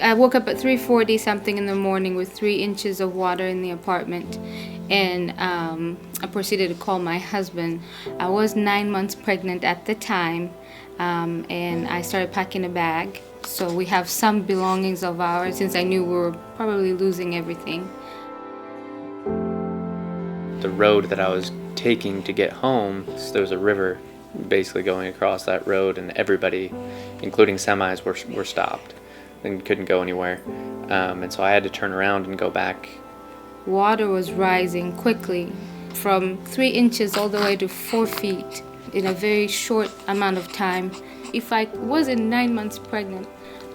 I woke up at 3:40 something in the morning with 3 inches of water in the apartment, and I proceeded to call my husband. I was 9 months pregnant at the time, and I started packing a bag. So we have some belongings of ours since I knew we were probably losing everything. The road that I was taking to get home, there was a river basically going across that road, and everybody, including semis, were stopped and couldn't go anywhere. And so I had to turn around and go back. Water was rising quickly from 3 inches all the way to 4 feet in a very short amount of time. If I wasn't 9 months pregnant,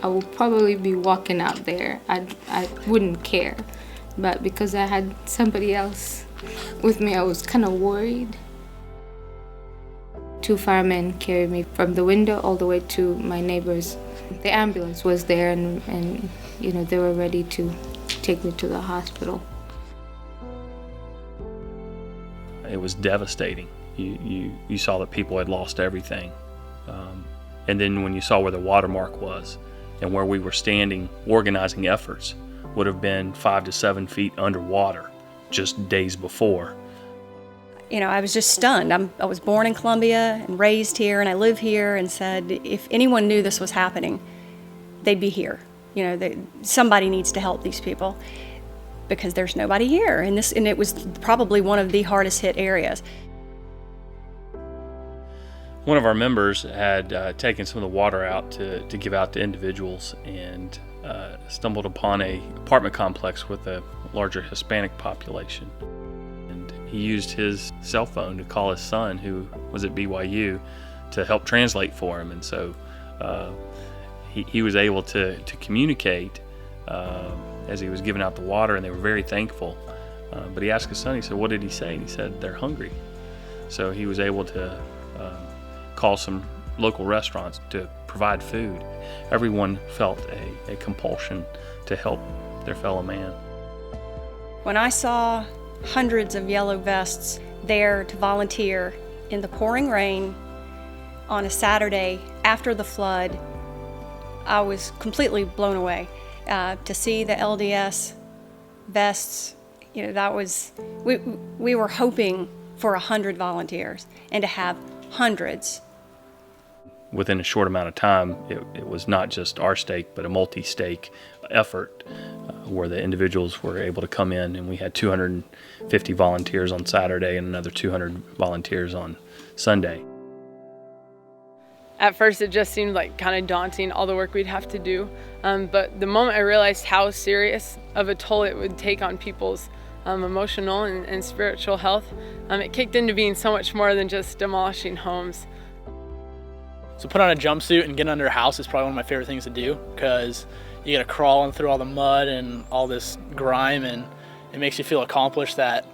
I would probably be walking out there. I wouldn't care. But because I had somebody else with me, I was kind of worried. 2 firemen carried me from the window all the way to my neighbor's. The ambulance was there, and they were ready to take me to the hospital. It was devastating. You saw that people had lost everything. And then when you saw where the watermark was and where we were standing, organizing efforts would have been 5 to 7 feet underwater just days before. I was just stunned. I was born in Columbia and raised here, and I live here, and said if anyone knew this was happening, they'd be here. Somebody needs to help these people because there's nobody here. And it was probably one of the hardest hit areas. One of our members had taken some of the water out to give out to individuals, and stumbled upon an apartment complex with a larger Hispanic population. And he used his cell phone to call his son, who was at BYU, to help translate for him. And so he was able to communicate as he was giving out the water, and they were very thankful. But he asked his son, he said, "What did he say?" And he said, "They're hungry." So he was able to call some local restaurants to provide food. Everyone felt a compulsion to help their fellow man. When I saw hundreds of yellow vests there to volunteer in the pouring rain on a Saturday after the flood, I was completely blown away. To see the LDS vests, that was, we were hoping for 100 volunteers, and to have hundreds. Within a short amount of time, it was not just our stake, but a multi-stake effort where the individuals were able to come in, and we had 250 volunteers on Saturday and another 200 volunteers on Sunday. At first it just seemed like kind of daunting, all the work we'd have to do, but the moment I realized how serious of a toll it would take on people's emotional and spiritual health, it kicked into being so much more than just demolishing homes. So put on a jumpsuit and get under a house is probably one of my favorite things to do, because you gotta crawl through all the mud and all this grime, and it makes you feel accomplished that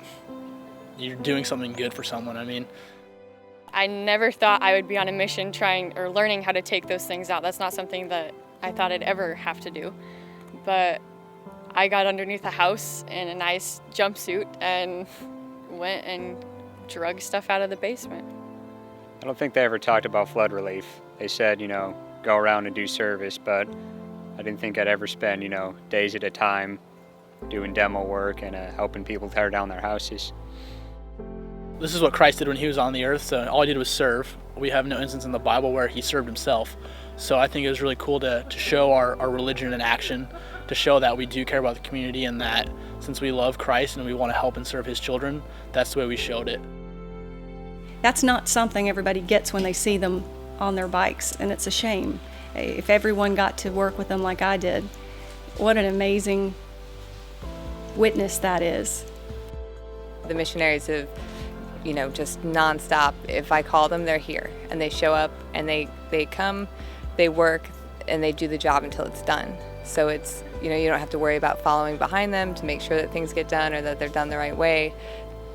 you're doing something good for someone. I never thought I would be on a mission trying or learning how to take those things out. That's not something that I thought I'd ever have to do. But I got underneath a house in a nice jumpsuit and went and drug stuff out of the basement. I don't think they ever talked about flood relief. They said, go around and do service, but I didn't think I'd ever spend, days at a time doing demo work and helping people tear down their houses. This is what Christ did when he was on the earth, so all he did was serve. We have no instance in the Bible where he served himself. So I think it was really cool to show our religion in action, to show that we do care about the community, and that since we love Christ and we want to help and serve his children, that's the way we showed it. That's not something everybody gets when they see them on their bikes, and it's a shame. If everyone got to work with them like I did, what an amazing witness that is. The missionaries have, just nonstop. If I call them, they're here, and they show up, and they come, they work, and they do the job until it's done. So it's, you don't have to worry about following behind them to make sure that things get done or that they're done the right way.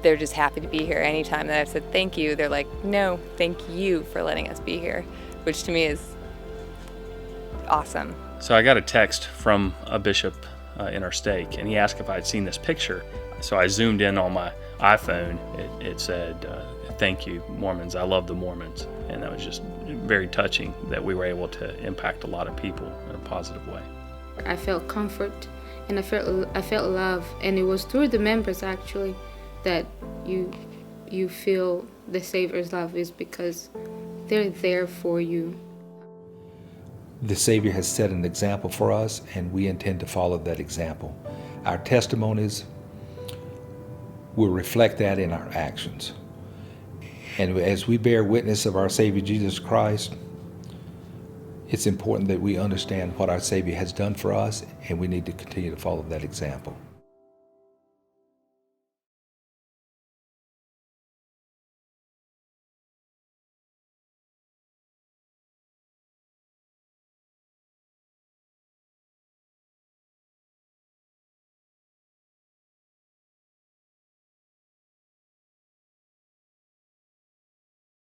They're just happy to be here. Anytime that I've said thank you, they're like, no, thank you for letting us be here, which to me is awesome. So I got a text from a bishop in our stake, and he asked if I had seen this picture. So I zoomed in on my iPhone. It said, "Thank you, Mormons. I love the Mormons." And that was just very touching that we were able to impact a lot of people in a positive way. I felt comfort and I felt love, and it was through the members actually that you feel the Savior's love, is because they're there for you. The Savior has set an example for us, and we intend to follow that example. Our testimonies will reflect that in our actions. And as we bear witness of our Savior Jesus Christ, it's important that we understand what our Savior has done for us, and we need to continue to follow that example.